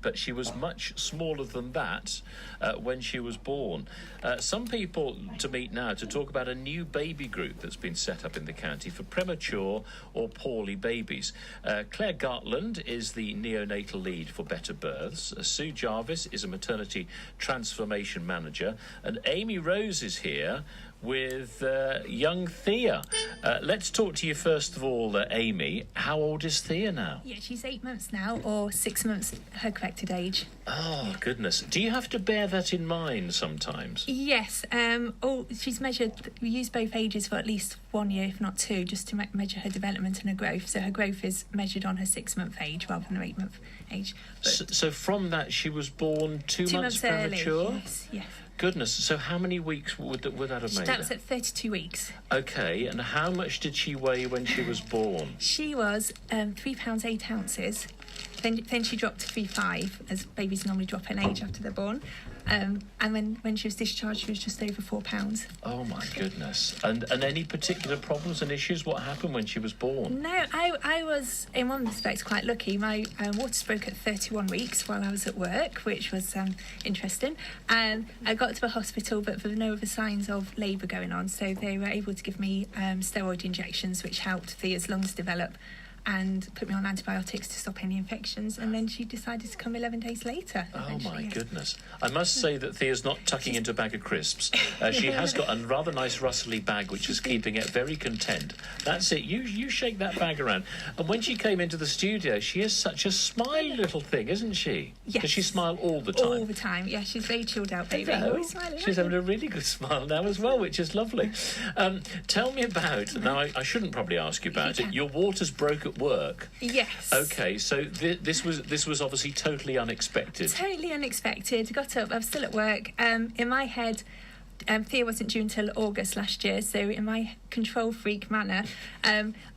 but she was much smaller than that when she was born. Some people to meet now to talk about a new baby group that's been set up in the county for premature or poorly babies. Claire Gartland is the neonatal lead for Better Births. Sue Jarvis is a maternity transformation manager. And Amy Rose is here with young Thea. Let's talk to you first of all, Amy. How old is Thea now? Yeah, she's 8 months now, or 6 months her corrected age. Oh, goodness. Do you have to bear that in mind sometimes? Yes. She's measured, we use both ages for at least 1 year, if not 2, just to measure her development and her growth. So her growth is measured on her 6-month age rather than her 8-month age. So from that, she was born 2 months premature? Early, yes. Goodness, so how many weeks would that have made? That was at 32 weeks. Okay, and how much did she weigh when she was born? She was 3 pounds 8 ounces. Then she dropped to 3.5, as babies normally drop in age after they're born. And when she was discharged, she was just over 4 pounds. Oh my goodness! And any particular problems and issues? What happened when she was born? No, I was in one respect quite lucky. My waters broke at 31 weeks while I was at work, which was interesting. And I got to the hospital, but there were no other signs of labour going on, so they were able to give me steroid injections, which helped Thea's lungs develop, and put me on antibiotics to stop any infections, and then she decided to come 11 days later. Oh my goodness. I must say that Thea's not tucking into a bag of crisps. She has got a rather nice rustly bag which is keeping it very content. That's it. You shake that bag around. And when she came into the studio, she is such a smiley little thing, isn't she? Yes. Does she smile all the time? All the time, yeah. She's very chilled out baby. Always smiling. She's having a really good smile now as well, which is lovely. Tell me about, now I shouldn't probably ask you about it, your waters broke at work. Yes. Okay, so this was obviously totally unexpected. Totally unexpected. Got up, I was still at work. In my head, Thea wasn't due until August last year, so in my control freak manner,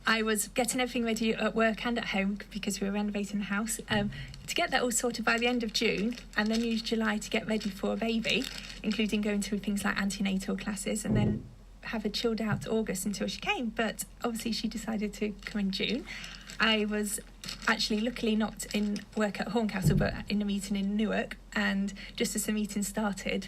I was getting everything ready at work and at home because we were renovating the house, to get that all sorted by the end of June, and then use July to get ready for a baby, including going through things like antenatal classes, and then have a chilled out August until she came. But obviously she decided to come in June. I was actually luckily not in work at Horncastle, but in a meeting in Newark, and just as the meeting started,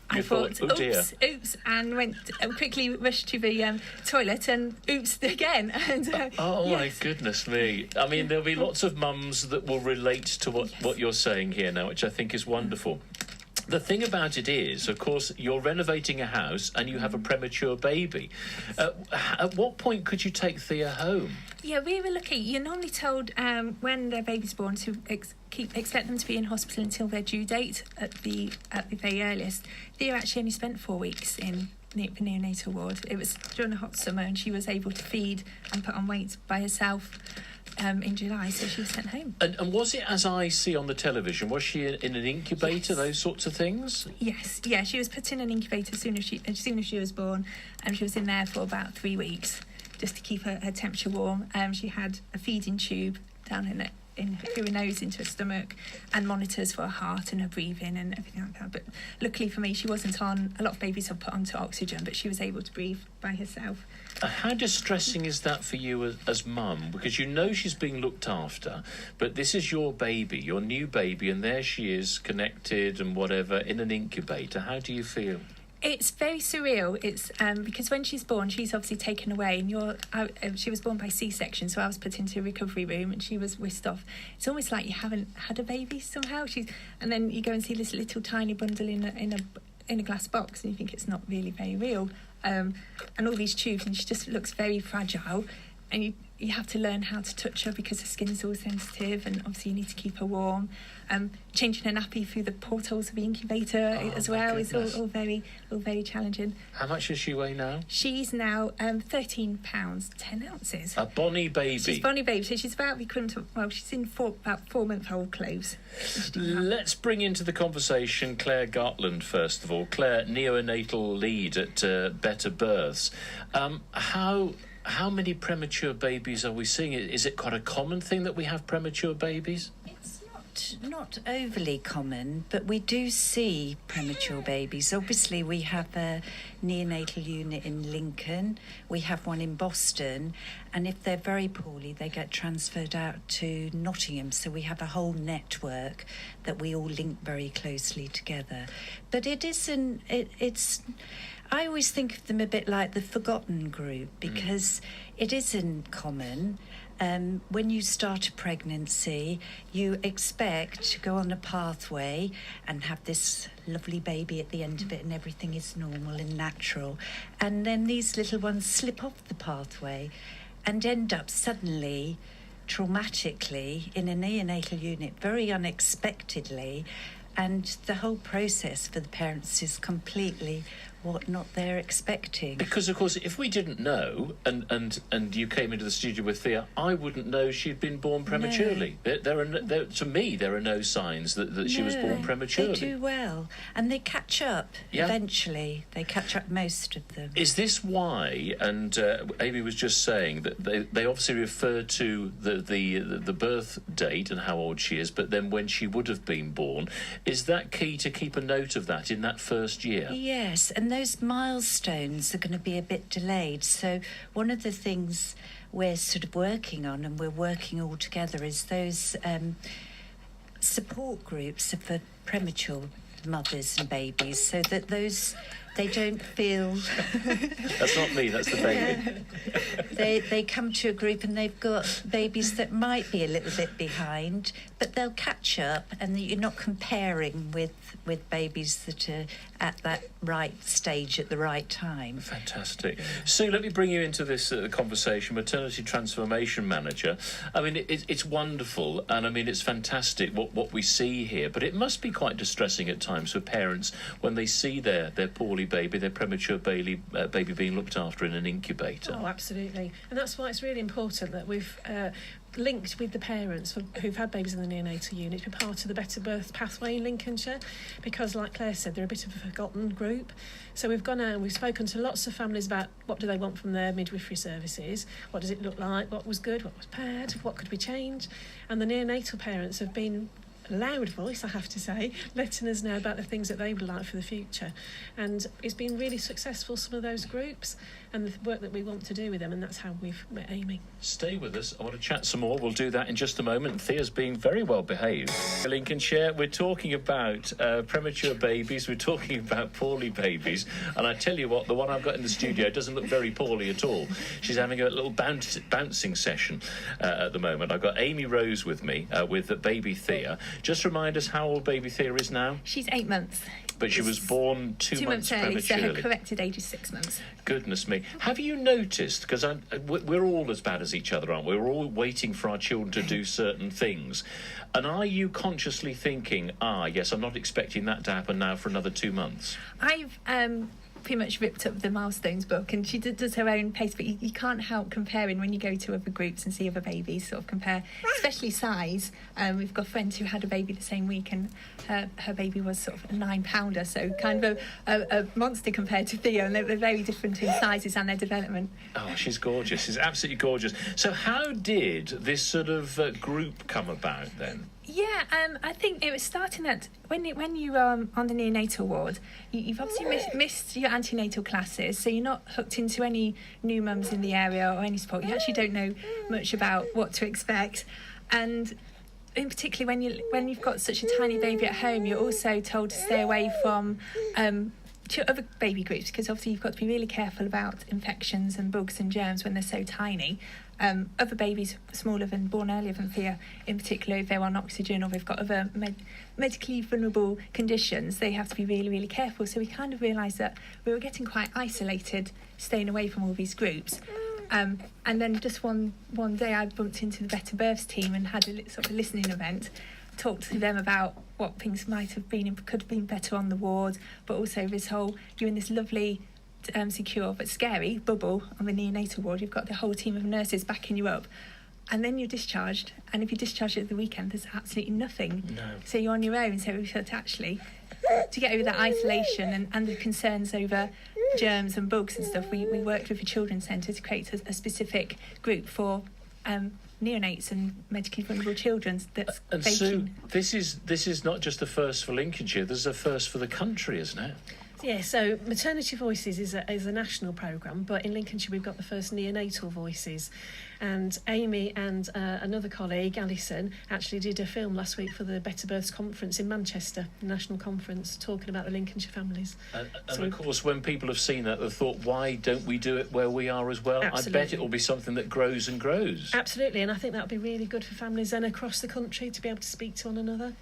I thought, oops, and went quickly rushed to the toilet and oops again. And, yes. My goodness me. I mean, there'll be lots of mums that will relate to what you're saying here now, which I think is wonderful. The thing about it is, of course, you're renovating a house and you have a premature baby. At what point could you take Thea home? Yeah, we were lucky. You're normally told when their baby's born to expect them to be in hospital until their due date at the very earliest. Thea actually only spent 4 weeks in the neonatal ward. It was during a hot summer, and she was able to feed and put on weight by herself in July, so she was sent home. And was it as I see on the television? Was she in an incubator, yes. Those sorts of things? Yes, yeah, she was put in an incubator as soon as she was born, and she was in there for about 3 weeks just to keep her temperature warm. She had a feeding tube down through her nose into her stomach, and monitors for her heart and her breathing and everything like that. But luckily for me, she wasn't on. A lot of babies are put onto oxygen, but she was able to breathe by herself. How distressing is that for you as mum? Because you know she's being looked after, but this is your baby, your new baby, and there she is, connected and whatever, in an incubator. How do you feel? It's very surreal. It's because when she's born, she's obviously taken away, and she was born by C-section, so I was put into a recovery room, and she was whisked off. It's almost like you haven't had a baby somehow. And then you go and see this little tiny bundle in a glass box, and you think it's not really very real. And all these tubes, and she just looks very fragile, and you have to learn how to touch her because her skin is all sensitive, and obviously you need to keep her warm. Changing her nappy through the portholes of the incubator as well is all very challenging. How much does she weigh now? She's now 13 pounds 10 ounces. A bonny baby. She's a bonny baby, so she's about she's in about 4-month-old clothes. Let's bring into the conversation Claire Gartland first of all. Claire, neonatal lead at Better Births. How many premature babies are we seeing? Is it quite a common thing that we have premature babies? It's not not overly common, but we do see premature babies. Obviously, we have a neonatal unit in Lincoln, we have one in Boston, and if they're very poorly, they get transferred out to Nottingham. So we have a whole network that we all link very closely together. But it's I always think of them a bit like the forgotten group, because it isn't common. When you start a pregnancy, you expect to go on a pathway and have this lovely baby at the end of it, and everything is normal and natural. And then these little ones slip off the pathway and end up suddenly, traumatically, in a neonatal unit, very unexpectedly. And the whole process for the parents is completely what not they're expecting. Because, of course, if we didn't know, and you came into the studio with Thea, I wouldn't know she'd been born prematurely. No. To me, there are no signs that she was born prematurely. They do well, and they catch up eventually. They catch up, most of them. Is this why, and Amy was just saying, that they obviously refer to the birth date and how old she is, but then when she would have been born, is that key to keep a note of that in that first year? Yes, and those milestones are going to be a bit delayed. So one of the things we're sort of working on, and we're working all together, is those support groups for premature mothers and babies, so that they don't feel... That's not me, that's the baby. They come to a group and they've got babies that might be a little bit behind, but they'll catch up, and you're not comparing with babies that are at that right stage at the right time. Fantastic. Sue, let me bring you into this conversation. Maternity Transformation Manager. I mean, it's wonderful, and I mean, it's fantastic what we see here, but it must be quite distressing at times for parents when they see their poorly baby, their premature baby being looked after in an incubator. Oh, absolutely. And that's why it's really important that we've linked with the parents who've had babies in the neonatal unit to be part of the Better Birth pathway in Lincolnshire, because, like Claire said, they're a bit of a forgotten group. So we've gone out and we've spoken to lots of families about what do they want from their midwifery services, what does it look like, what was good, what was bad, what could we change. And the neonatal parents have been a loud voice, I have to say, letting us know about the things that they would like for the future. And it's been really successful, some of those groups, and the work that we want to do with them, and that's how we've met Amy. Stay with us. I want to chat some more. We'll do that in just a moment. Thea's being very well behaved. Lincolnshire, we're talking about premature babies, we're talking about poorly babies, and I tell you what, the one I've got in the studio doesn't look very poorly at all. She's having a little bouncing session at the moment. I've got Amy Rose with me, with baby Thea. Just remind us how old baby Thea is now? She's 8 months. But she was born two months early, so prematurely. her corrected age is 6 months. Goodness me. Have you noticed, because we're all as bad as each other, aren't we? We're all waiting for our children to do certain things. And are you consciously thinking, yes, I'm not expecting that to happen now for another 2 months? I've pretty much ripped up the milestones book, and she does her own pace, but you can't help comparing when you go to other groups and see other babies, sort of compare, especially size. We've got friends who had a baby the same week, and her baby was sort of a 9-pounder, so kind of a monster compared to Theo, and they're very different in sizes and their development. Oh, she's gorgeous. She's absolutely gorgeous. So how did this sort of group come about then? Yeah, I think it was starting at when you are on the neonatal ward, you've obviously missed your antenatal classes, so you're not hooked into any new mums in the area or any support. You actually don't know much about what to expect, and in particular when you've got such a tiny baby at home, you're also told to stay away from to other baby groups, because obviously you've got to be really careful about infections and bugs and germs when they're so tiny. Other babies smaller than born earlier than Thea, in particular, if they're on oxygen or they've got other medically vulnerable conditions, they have to be really, really careful. So we kind of realised that we were getting quite isolated, staying away from all these groups. And then just one day I bumped into the Better Births team and had a sort of listening event, talked to them about what things might have been and could have been better on the ward, but also this whole, you're in this lovely secure but scary bubble on the neonatal ward. You've got the whole team of nurses backing you up, and then you're discharged, and if you're discharged at the weekend, there's absolutely nothing. No. So you're on your own. So we felt actually to get over that isolation and the concerns over germs and bugs and stuff, we worked with the children's centre to create a specific group for neonates and medically vulnerable children that's And baking. Sue, this is not just a first for Lincolnshire. This is a first for the country, isn't it? Yeah, so Maternity Voices is a national programme, but in Lincolnshire we've got the first Neonatal Voices. And Amy and another colleague, Alison, actually did a film last week for the Better Births Conference in Manchester, the national conference, talking about the Lincolnshire families. And of course, when people have seen that, they've thought, why don't we do it where we are as well? Absolutely. I bet it will be something that grows and grows. Absolutely, and I think that would be really good for families then across the country to be able to speak to one another.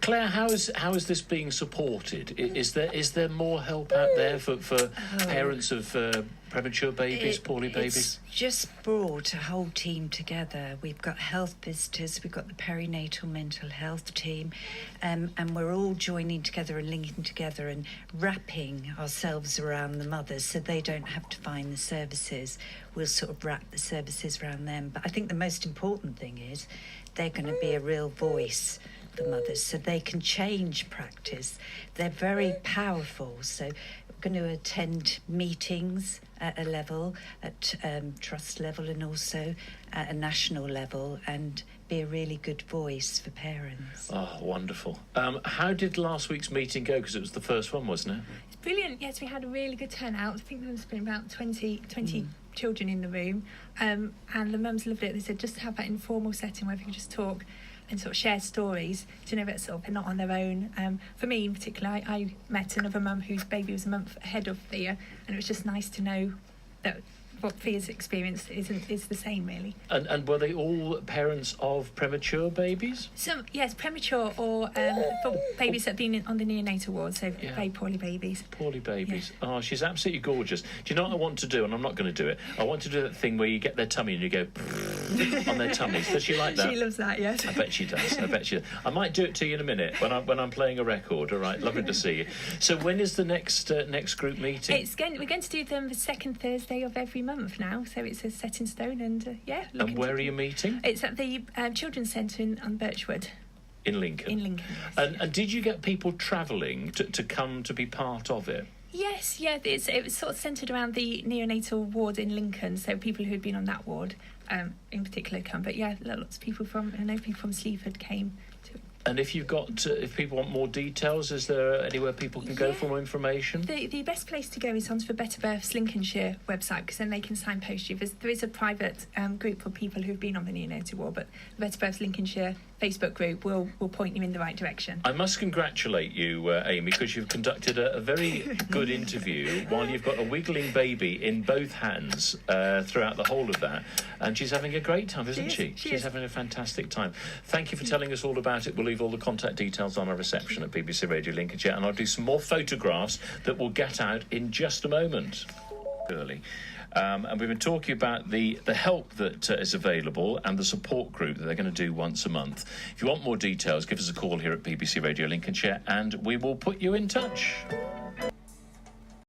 Claire, how is this being supported? Is there more help out there for parents of premature babies, poorly babies? It's just brought a whole team together. We've got health visitors, we've got the perinatal mental health team, and we're all joining together and linking together and wrapping ourselves around the mothers so they don't have to find the services. We'll sort of wrap the services around them. But I think the most important thing is they're going to be a real voice for mothers so they can change practice. They're very powerful, so we're going to attend meetings at a level, at trust level and also at a national level, and be a really good voice for parents. Oh, wonderful. How did last week's meeting go? Because it was the first one, wasn't it? It's brilliant. Yes, we had a really good turnout. I think there must have been about 20 children in the room, and the mums loved it. They said just have that informal setting where we can just talk and sort of share stories to know that sort of they're not on their own. For me in particular, I met another mum whose baby was a month ahead of Thea, and it was just nice to know that what Thea's experience is the same, really. And were they all parents of premature babies? Some, yes, premature or for babies that have been on the neonatal ward, so very poorly babies. Poorly babies. Yeah. Oh, she's absolutely gorgeous. Do you know what I want to do? And I'm not going to do it. I want to do that thing where you get their tummy and you go on their tummies. Does she like that? She loves that, yes. I bet she does. I might do it to you in a minute when I'm playing a record. All right, lovely to see you. So when is the next group meeting? We're going to do them the second Thursday of every month now, so it's a set in stone, and And where are you meeting? It's at the Children's Centre on Birchwood. In Lincoln. In Lincoln, yes. And did you get people travelling to come to be part of it? Yes, yeah, it was sort of centred around the neonatal ward in Lincoln, so people who'd been on that ward in particular come. But yeah, lots of people from Sleaford came to. And if if people want more details, is there anywhere people can go for more information? The best place to go is onto the Better Births Lincolnshire website, because then they can signpost you. There is a private group of people who've been on the neonatal ward, but the Better Births Lincolnshire Facebook group will point you in the right direction. I must congratulate you, Amy, because you've conducted a very good interview while you've got a wiggling baby in both hands throughout the whole of that. And she's having a great time, isn't she? She's having a fantastic time. Thank you for telling us all about it. We'll leave all the contact details on our reception at BBC Radio Lincolnshire, and I'll do some more photographs that we'll get out in just a moment. Early. And we've been talking about the help that is available and the support group that they're going to do once a month. If you want more details, give us a call here at BBC Radio Lincolnshire and we will put you in touch.